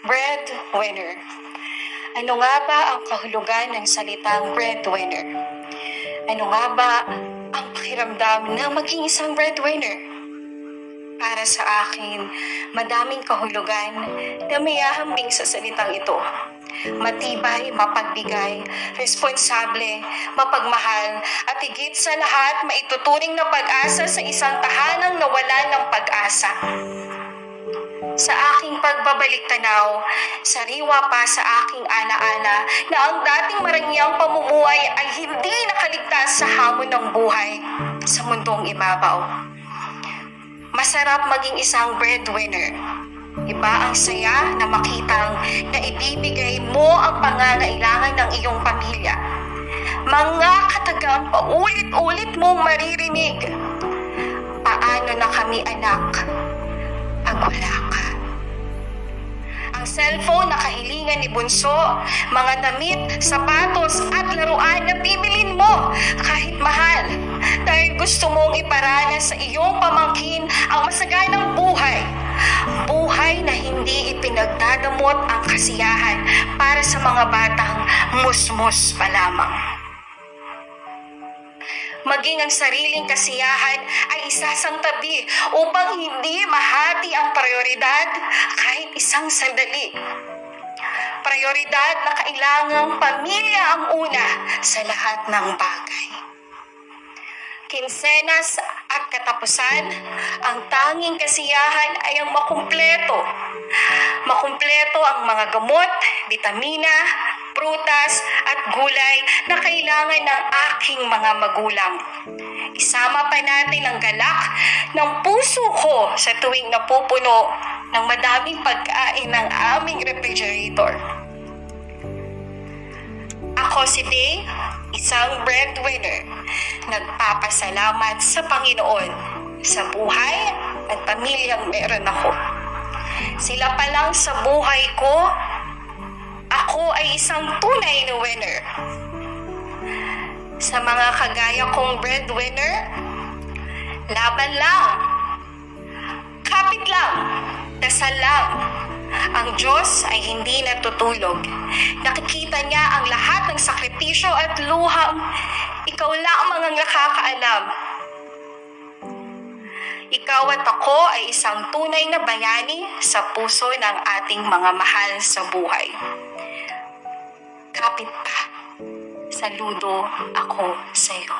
Breadwinner. Ano nga ba ang kahulugan ng salitang breadwinner? Ano nga ba ang pakiramdam na maging isang breadwinner? Para sa akin, madaming kahulugan na may ahambing sa salitang ito. Matibay, mapagbigay, responsable, mapagmahal, at higit sa lahat, maituturing na pag-asa sa isang tahanang nawalan ng pag-asa. Sa aking pagbabalik tanaw, sariwa pa sa aking ana-ana na ang dating marangyang pamumuhay ay hindi nakaligtas sa hamon ng buhay sa mundong ibabaw. Masarap maging isang breadwinner. Iba ang saya na makitang na ibibigay mo ang pangangailangan ng iyong pamilya. Mga katagang paulit-ulit mong maririnig. Paano na kami anak pag wala ka? Ang cellphone na kahilingan ni Bunso, mga damit, sapatos at laruan na bibilin mo kahit mahal dahil gusto mong iparanas sa iyong pamangkin ang masaganang buhay. Buhay na hindi ipinagdadamot ang kasiyahan para sa mga batang musmus pa lamang. Maging ang sariling kasiyahan ay isasang tabi upang hindi mahati ang prioridad kahit isang sandali. Prioridad na kailangang pamilya ang una sa lahat ng bagay. Kinsenas at katapusan, ang tanging kasiyahan ay ang makumpleto. Makumpleto ang mga gamot, bitamina, prutas at gulay na kailangan ng aking mga magulang. Isama pa natin ang galak ng puso ko sa tuwing napupuno ng madaming pagkain ng aming refrigerator. Ako si Day, isang breadwinner. Nagpapasalamat sa Panginoon sa buhay at pamilyang meron ako. Sila pa lang sa buhay ko, ako ay isang tunay na winner. Sa mga kagaya kong breadwinner, laban lang, kapit lang, dasal lang. Ang Diyos ay hindi natutulog. Nakikita niya ang lahat ng sakripisyo at luhang ikaw lamang ang nakakaalam. Ikaw at ako ay isang tunay na bayani sa puso ng ating mga mahal sa buhay. Kapit pa, saludo ako sa iyo.